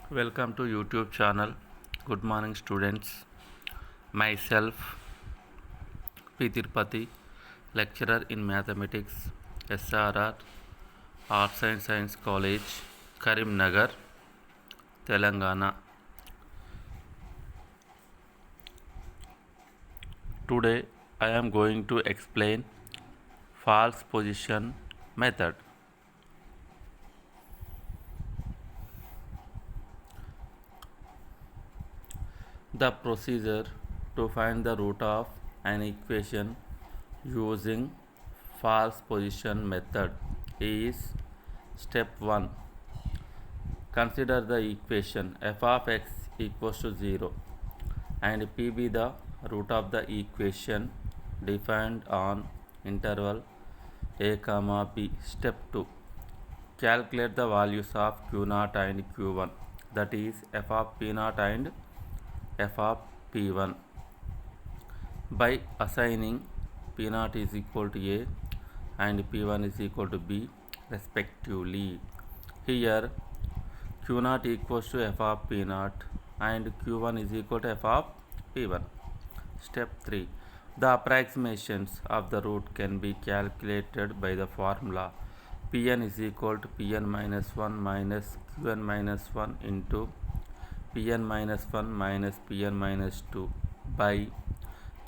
Welcome to YouTube channel. Good morning students. Myself P. Tirupati, lecturer in mathematics, SRR, Arts and Science College, Karimnagar, Telangana. Today I am going to explain false position method. The procedure to find the root of an equation using false position method is step 1. Consider the equation f of x equals to 0 and p be the root of the equation defined on interval a comma b. Step 2. Calculate the values of q0 and q1, that is f of p0 and f of p1, by assigning p0 is equal to a and p1 is equal to b respectively. Here q0 equals to f of p0 and q1 is equal to f of p1. Step 3. The approximations of the root can be calculated by the formula pn is equal to pn minus 1 minus qn minus 1 into pn minus 1 minus pn minus 2 by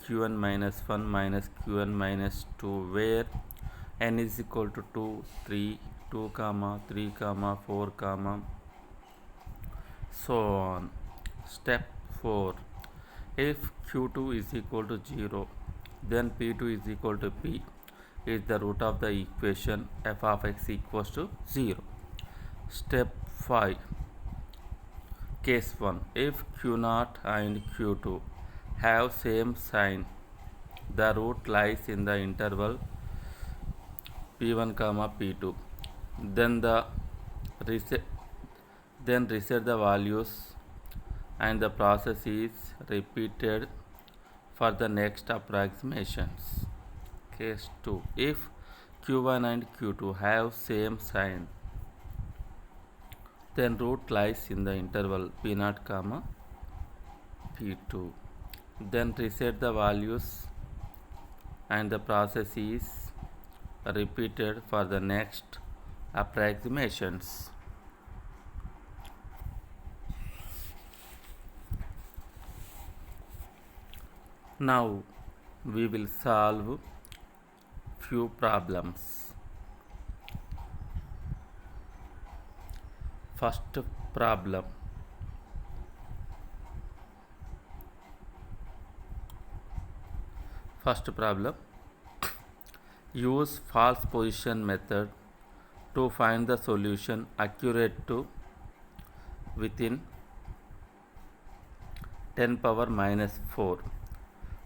qn minus 1 minus qn minus 2, where n is equal to 2, 3, 2, 3, 4, so on. Step 4. If q2 is equal to 0, then p2 is equal to p is the root of the equation f of x equals to 0. Step 5. Case 1. If q0 and q2 have same sign, the root lies in the interval p1 p2. Then reset the values and the process is repeated for the next approximations. Case 2. If q1 and q2 have same sign, then root lies in the interval p0 p2. Then reset the values and the process is repeated for the next approximations. Now we will solve few problems. First problem. Use false position method to find the solution accurate to within 10 power minus 4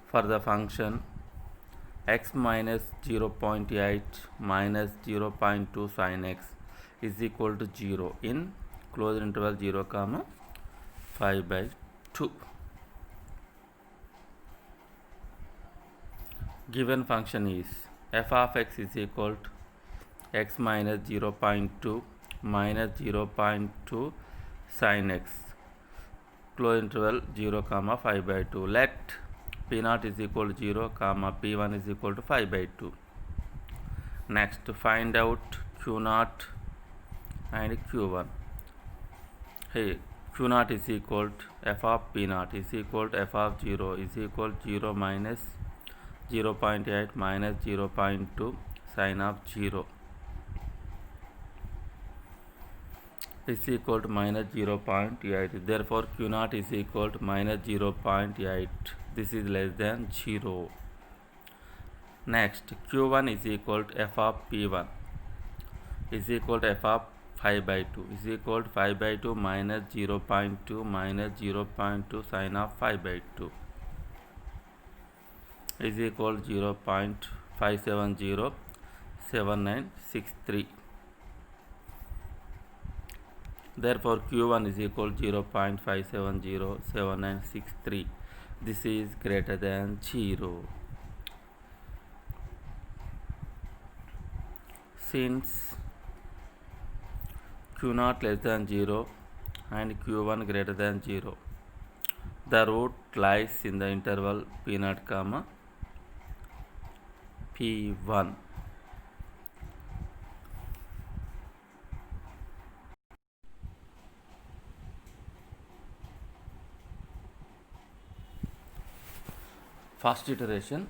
for the function x minus 0.8 minus 0.2 sin x is equal to 0 in closed interval 0, 5/2. Given function is f of x is equal to x minus 0.2 minus 0.2 sin x, closed interval 0, 5/2. Let p0 is equal to 0, p1 is equal to 5/2. Next, find out q0 and q1. Hey, q0 is equal to f of p0 is equal to f of 0 is equal to 0 minus 0.8 minus 0.2 sin of 0 is equal to minus 0.8. Therefore q0 is equal to minus 0.8. This is less than 0. Next, q1 is equal to f of p1 is equal to f of 5/2 is equal to 5/2 minus 0.2 minus 0.2 sin of 5/2 is equal to 0.5707963. Therefore q1 is equal to 0.5707963. This is greater than 0. Since q0 less than 0 and q1 greater than 0. The root lies in the interval p0, p1. First iteration,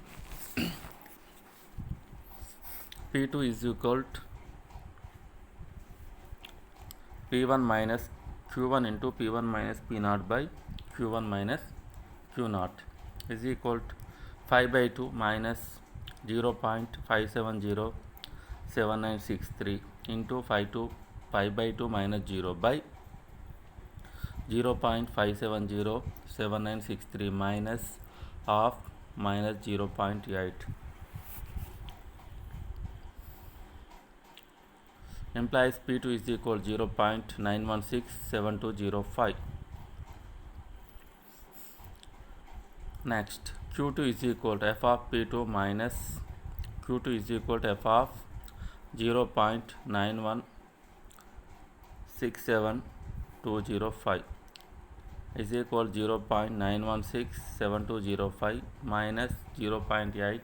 p2 is equal to p1 minus q1 into p1 minus p0 by q1 minus q0 is equal to 5 by 2 minus 0.5707963 into 5 by 2 minus 0 by 0.5707963 minus of minus 0.8 implies p2 is equal to 0.9167205. Next, q2 is equal to f of p2 minus q2 is equal to f of 0.9167205 is equal to 0.9167205 minus 0.8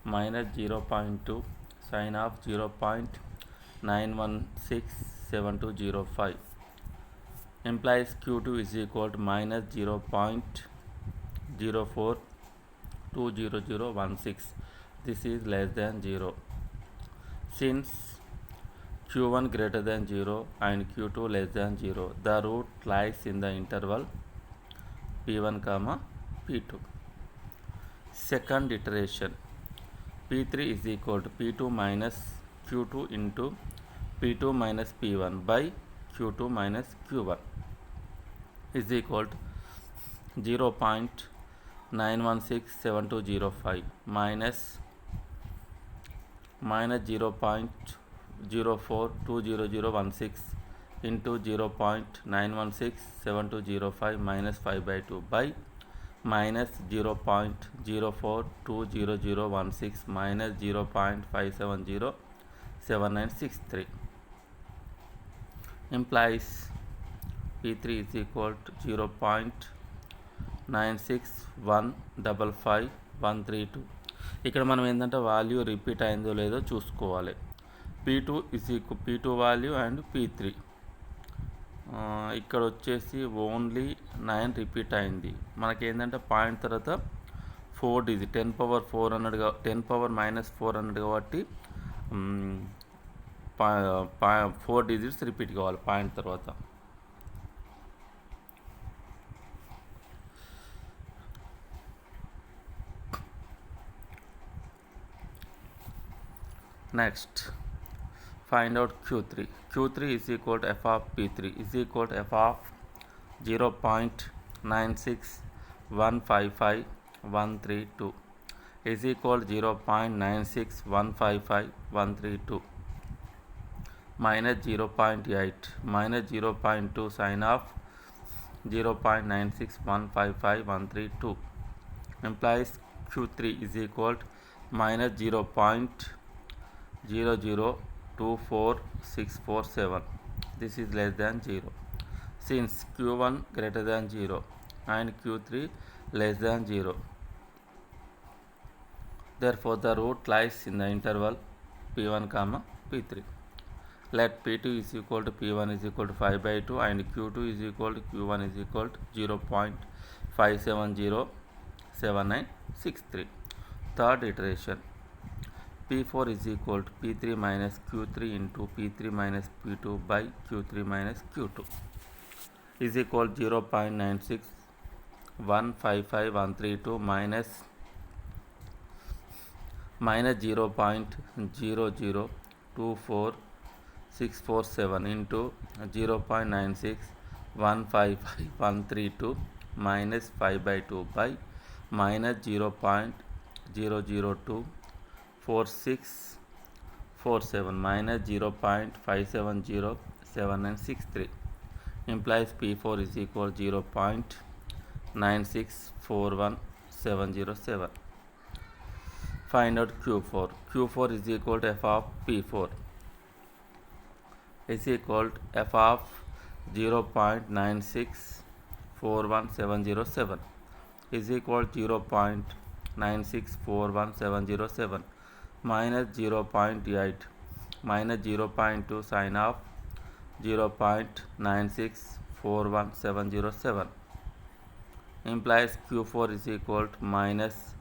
minus 0.2 sin of 0.9167205 implies q2 is equal to minus 0.04200016. This is less than 0. Since q1 greater than 0 and q2 less than 0, the root lies in the interval p1 p2. Second iteration, p3 is equal to p2 minus q2 into p2 minus p1 by q2 minus q1 is equal to 0.9167205 minus 0.04200016 into 0.9167205 minus 5 by 2 by minus 0.04200016 minus 0.5707963 implies p3 is equal to 0.961553132. ఇక్కడ మనం ఏంటంటే value repeat అయిందో లేదో చూసుకోవాలి. p2 is equal p2 value and p3 ఇక్కడ వచ్చేసి only 9 repeat అయింది. మనకి ఏంటంటే పాయింట్ తర్వాత 4 డిజిట్ 10 పవర్ 4 అన్నట్టుగా 10 పవర్ మైనస్ 4 అన్నట్టు కాబట్టి 4 డిజిట్స్ రిపీట్ కావాలి పాయింట్ తర్వాత. Next, find out q3. q3 is equal to f of p3 is equal to f of 0.961553132 is equal to 0.961553132 minus 0.8 minus 0.2 sin of 0.961553132 implies q3 is equal to minus 0.0024647. This is less than 0. Since q1 greater than 0 and q3 less than 0, therefore the root lies in the interval p1 p3. Let p2 is equal to p1 is equal to 5 by 2 and q2 is equal to q1 is equal to 0.5707963. Third iteration, p4 is equal to p3 minus q3 into p3 minus p2 by q3 minus q2 is equal to 0.9615532 minus 0.0024647 into 0.9615532 minus 5 by 2 by minus 0.0024647 minus 0.5707963 implies p4 is equal to 0.9641707. Find out q4. q4 is equal to f of p4 is equal to f of 0.9641707 is equal to 0.9641707 minus 0.8 minus 0.2 sine of 0.9641707 implies Q4 is equal to minus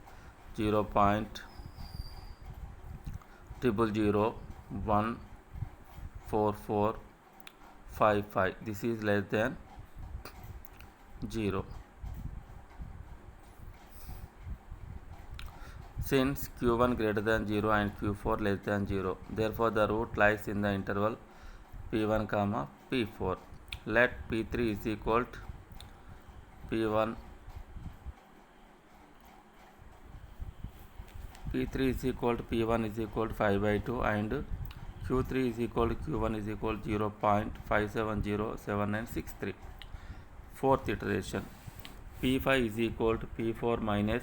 0.00014455. This is less than 0. Since Q1 greater than 0 and Q4 less than 0, therefore the root lies in the interval P1 comma P4. Let P3 is equal to P1 P3 is equal to P1 is equal to 5 by 2 and Q3 is equal to Q1 is equal to 0.5707963. Fourth iteration, P5 is equal to P4 minus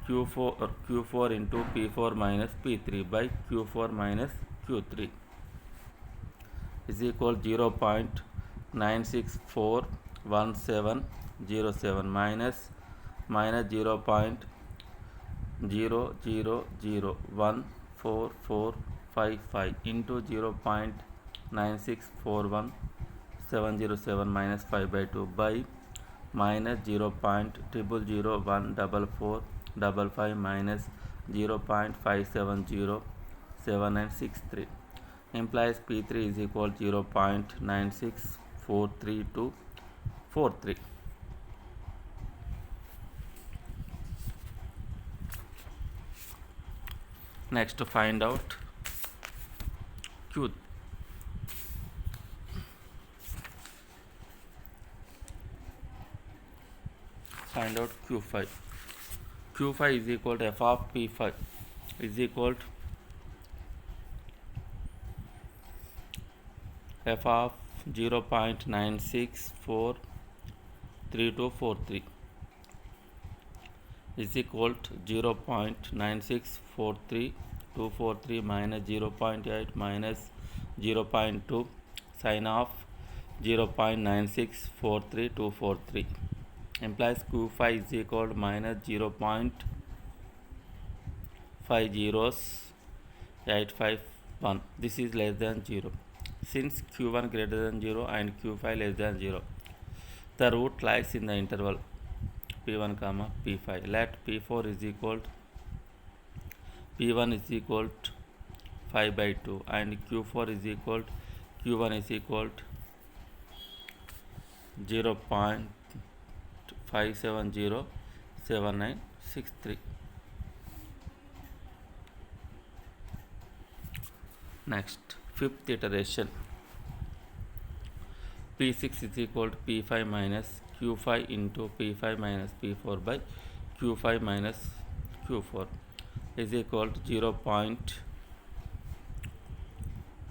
Q4 into P4 minus P3 by Q4 minus Q3 is equal to 0.9641707 minus 0.00014455 into 0.9641707 minus 5 by 2 by minus 0.00014455 minus 0.5707963 implies P3 is equal to 0.9643243. Next, to find out Q. Find out Q5. Q5 is equal to f of P5 is equal to f of 0.9643243 is equal to 0.9643243 minus 0.8 minus 0.2 sine of 0.9643243 implies Q5 is equal to minus 0.50851. This is less than 0. Since Q1 greater than 0 and Q5 less than 0, the root lies in the interval P1 comma P5. Let P4 is equal to P1 is equal to 5 by 2 and Q4 is equal to Q1 is equal to 0.5707963. Next, fifth iteration, P6 is equal to P5 minus Q5 into P5 minus P4 by Q5 minus Q4 is equal to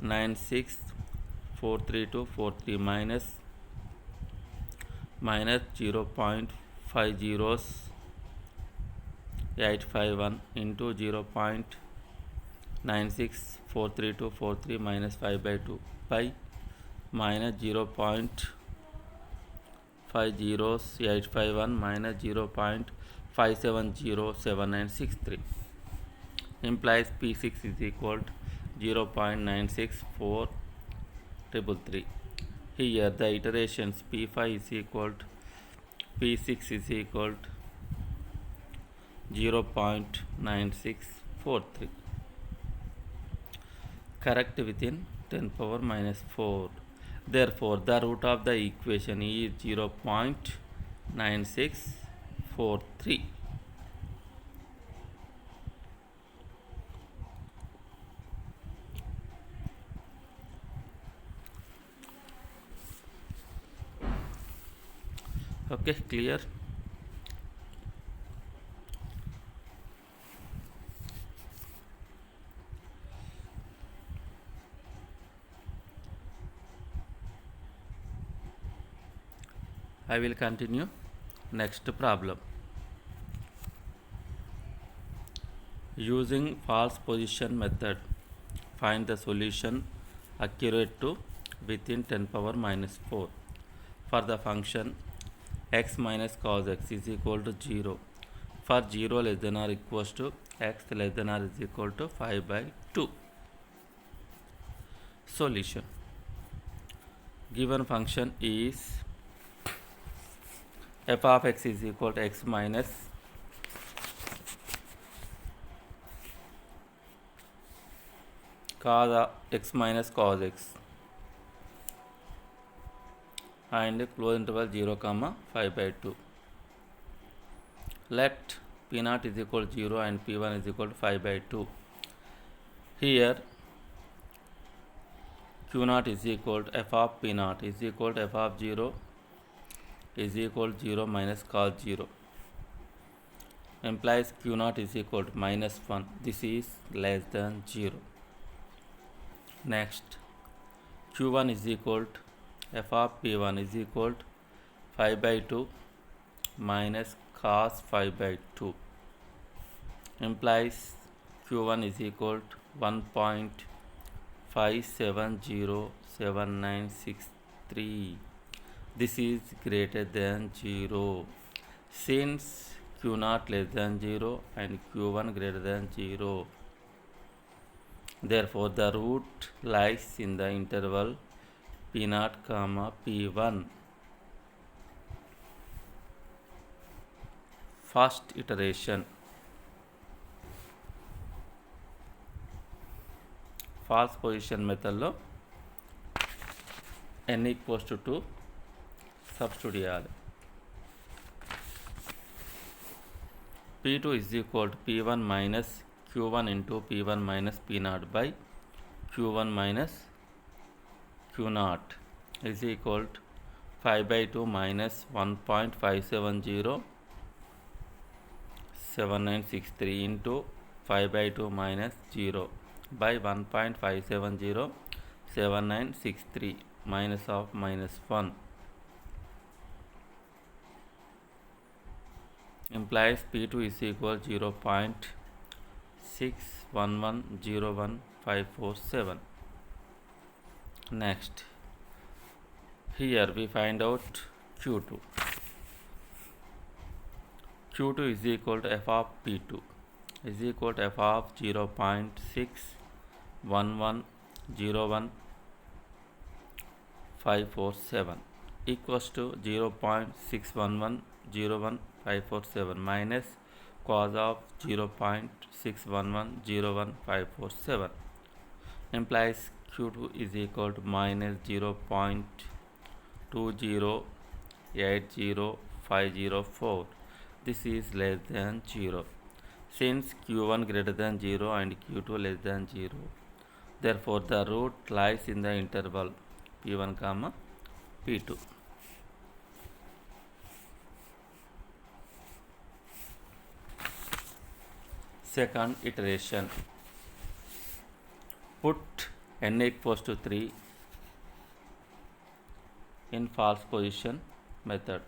0.9643243 minus 0.50851 into 0.9643243 minus 5 by 2 by minus 0.50851 minus 0.5707963 implies P6 is equal to 0.96433. Here the iterations P5 is equal to P6 is equal to 0.9643. Correct within 10 power minus 4. Therefore, the root of the equation is 0.9643. Okay, clear? I will continue. Next problem. Using false position method, find the solution accurate to within 10 power minus 4 for the function x minus cos x is equal to 0 for 0 less than or equals to x less than or is equal to 5 by 2. Solution. Given function is f of x is equal to x minus cos x minus cos x and close interval 0 comma 5 by 2. Let p0 is equal to 0 and p1 is equal to 5 by 2. Here q0 is equal to f of p0 is equal to f of 0 is equal to 0 minus cos 0 implies q0 is equal to minus 1. This is less than 0. Next, q1 is equal to f of p1 is equal to 5 by 2 minus cos 5 by 2 implies q1 is equal to 1.570796 This is greater than 0. Since q0 less than 0 and q1 greater than 0, therefore the root lies in the interval p0 comma p1. First iteration. False position method లో n equals to 2 substitute చేయాలి. p2 is equal to p1 minus q1 into p1 minus p0 by q1 minus q0 is equal to 5 by 2 minus 1.570796 into 5 by 2 minus 0 by 1.570796 minus of minus 1 implies p2 is equal 0.61101547. Next, here we find out q2. q2 is equal to f of p2 is equal to f of 0.61101547 equals to 0.61101547 minus cos of 0.61101547 implies q2 is equal to minus 0.2080504. This is less than 0. Since q1 greater than 0 and q2 less than 0, therefore the root lies in the interval p1 comma p2. Second iteration. Put n equals to 3 in false position method.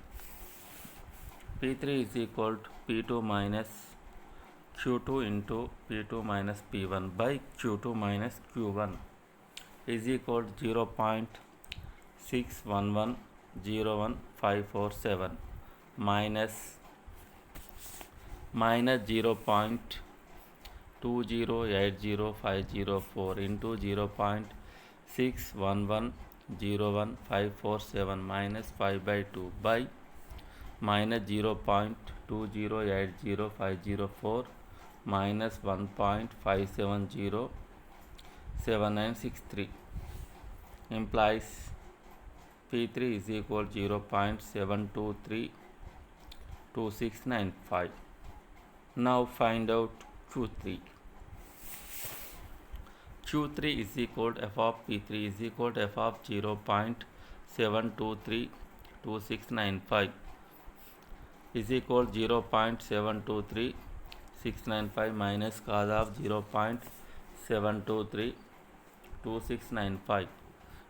p3 is equal to p2 minus q2 into p2 minus p1 by q2 minus q1 is equal to 0.61101547 minus 0.2080504 into 0.61101547 minus 5 by 2 by minus 0.2080504 minus 1.5707963 implies p3 is equal to 0.7232695. Now find out q3. q3 is equal to f of p3 is equal to f of 0.7232695 is equal to 0.7232695 minus cos of 0.7232695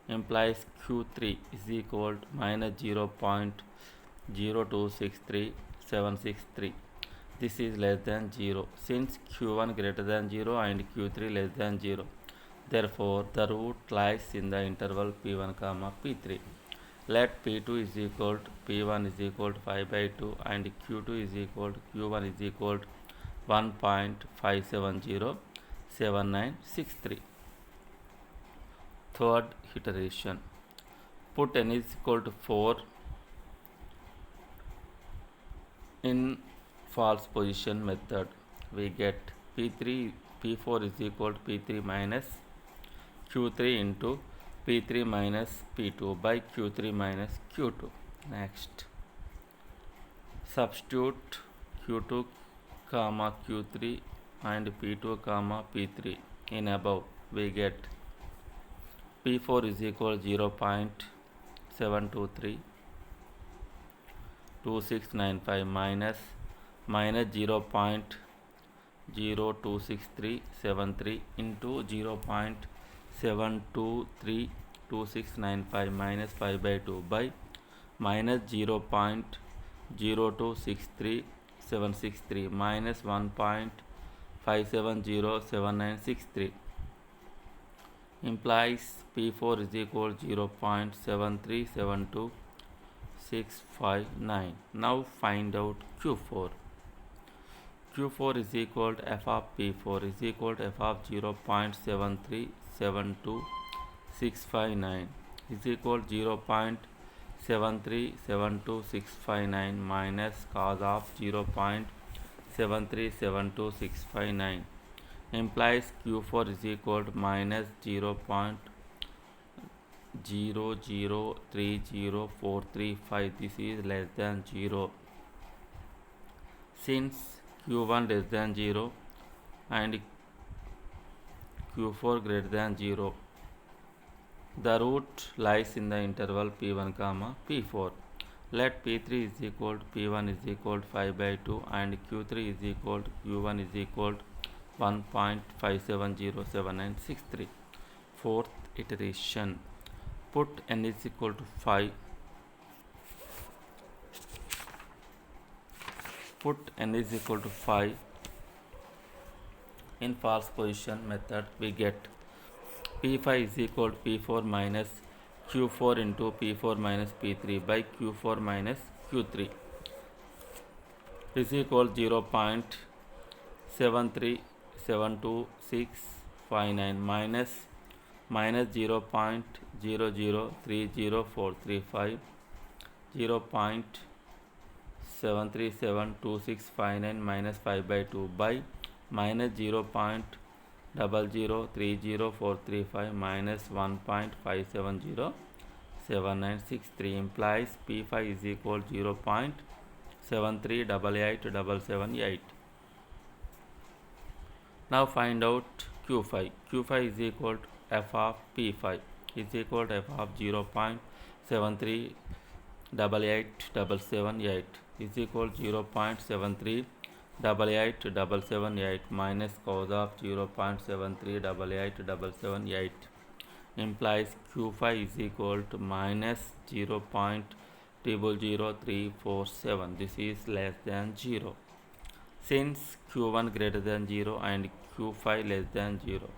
implies q3 is equal to minus 0.0263763. This is less than 0. Since q1 greater than 0 and q3 less than 0, Therefore, the root lies in the interval p1 comma p3. Let p2 is equal to p1 is equal to 5 by 2 and q2 is equal to q1 is equal to 1.5707963. Third iteration. Put n is equal to 4 in false position method. We get p4 is equal to p3 minus q3 into p3 minus p2 by q3 minus q2. Next, substitute q2 comma q3 and p2 comma p3 in above. We get p4 is equal to 0.723 2695 minus 0.02673 into 0.7232695 minus 5 by 2 by minus 0.0263763 minus 1.5707963 implies p4 is equal to 0.7372659. Now find out q4. q4 is equal to f of p4 is equal to f of 0.7372659 is equal to 0.7372659 minus cos of 0.7372659 implies q4 is equal to minus 0.0030435. This is less than 0. Since q1 less than 0 and q4 greater than 0, the root lies in the interval p1 comma p4. Let p3 is equal to p1 is equal to 5 by 2 and q3 is equal to q1 is equal to 1.5707963. Fourth iteration. Put n is equal to 5. Put n is equal to 5 in false position method. We get p5 is equal to p4 minus q4 into p4 minus p3 by q4 minus q3 is equal to 0.7372659 minus 0.0030435 0.7372659 minus 5 by 2 by minus 0.0030435 minus 1.5707963 implies p5 is equal to 0.7388778. Now find out q5. q5 is equal to f of p5 is equal to f of 0.7388778 is equal to 0.7388778 minus cos of 0.7388778 implies q5 is equal to minus 0.000347. This is less than 0. Since q1 greater than 0 and q5 less than 0,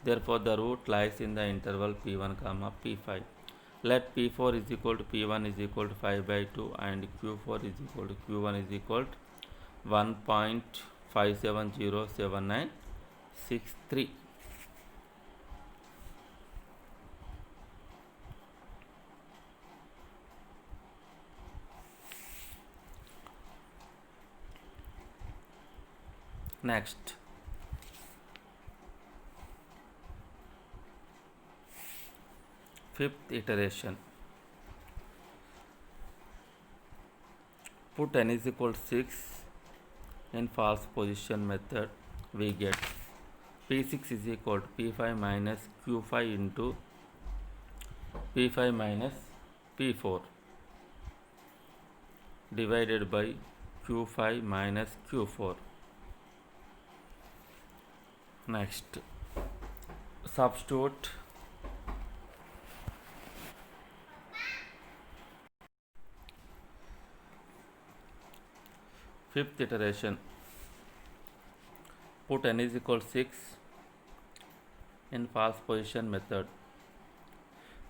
therefore the root lies in the interval p1 comma p5. Let p4 is equal to p1 is equal to 5 by 2 and q4 is equal to q1 is equal to 1.5707963. Next, fifth iteration. Put n is equal to 6 in false position method. We get p6 is equal to p5 minus q5 into p5 minus p4 divided by q5 minus q4. Next, substitute fifth iteration. Put n is equal to 6 in false position method.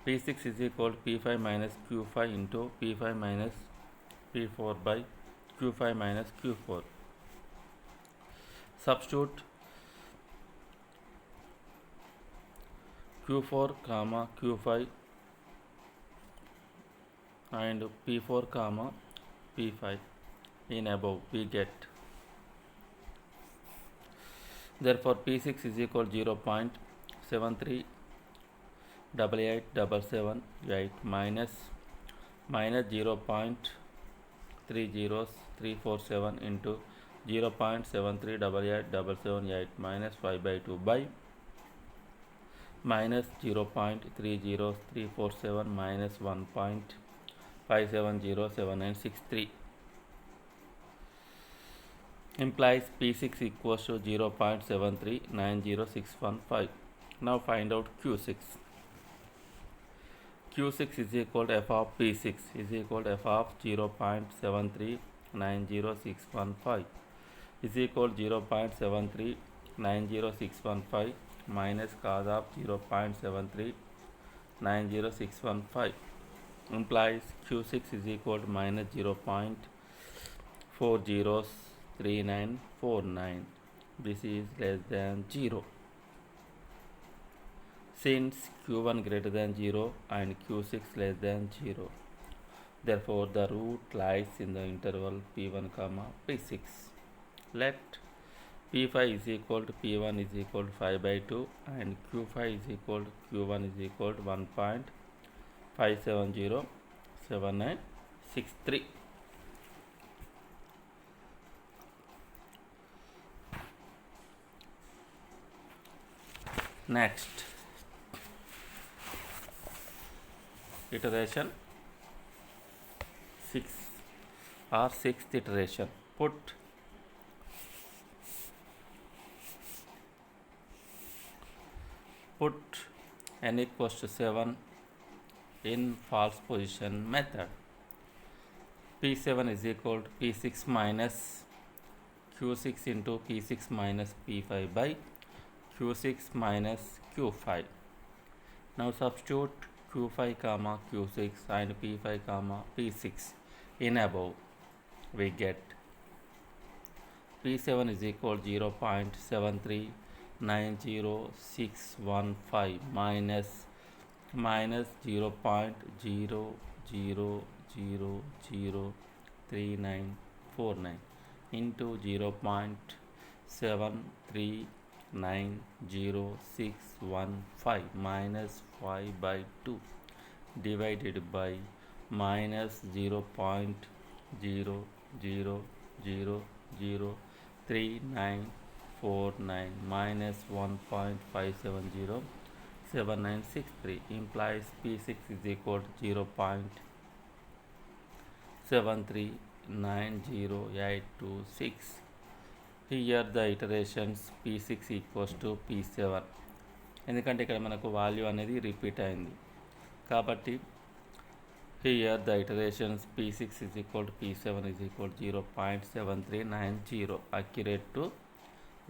P6 is equal to P5 minus Q5 into P5 minus P4 by Q5 minus Q4. Substitute Q4 comma Q5 and P4 comma P5 in above, we get. Therefore P6 is equal to 0.73887778 minus 0.30347 into 0.73887778 minus 5 by 2 by minus 0.30347 minus 1.5707963 implies P6 equals to 0.7390615. Now find out Q6. Q6 is equal to f of P6 is equal to f of 0.7390615 is equal to 0.7390615 minus cos of 0.7390615 implies Q6 is equal to minus 0.403949. This is less than 0. Since Q1 greater than 0 and Q6 less than 0, therefore the root lies in the interval P1 comma P6. Let P5 is equal to P1 is equal to 5 by 2 and Q5 is equal to Q1 is equal to 1.5707963. Next, iteration 6 or sixth iteration. Put n equals to 7 in false position method. P7 is equal to P6 minus Q6 into P6 minus P5 by Q6 minus Q5. Now substitute Q5 comma Q6 and P5 comma P6 in above, we get P7 is equal to 0.7390615 minus 0.00003949 into 0.7390615 minus 5 by 2 divided by minus 0.00003949 minus 1.5707963 implies P6 is equal to 0.739086. Here the iterations P6 equals to P7 ఎందుకంటే ఇక్కడ మనకు value అనేది repeat అయింది కాబట్టి here the iterations P6 is equal to P7 is equal to 0.7390 accurate to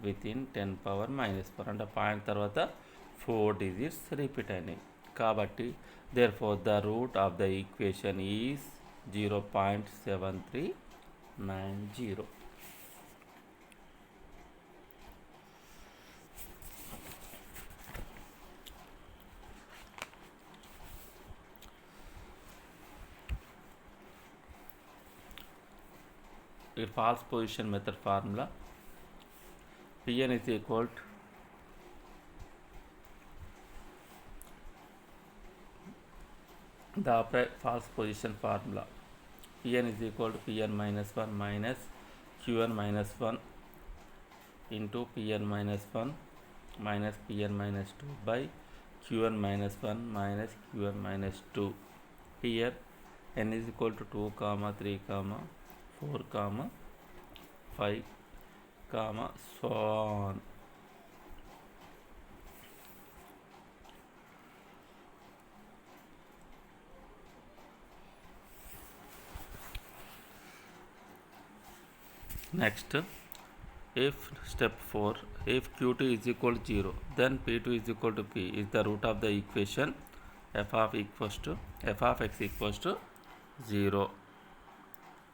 within 10 power minus 4 అంటే point తర్వాత 4 digits repeat అయినాయి కాబట్టి therefore the root of the equation is 0.7390. A false position method formula Pn is equal to the upright false position formula Pn is equal to Pn minus 1 minus Qn minus 1 into Pn minus 1 minus Pn minus 2 by Qn minus 1 minus Qn minus 2. Here n is equal to 2 comma 3 comma 4 comma 5 comma so on. Next, If step 4, if q2 is equal to 0, then p2 is equal to p is the root of the equation f of x equals to 0.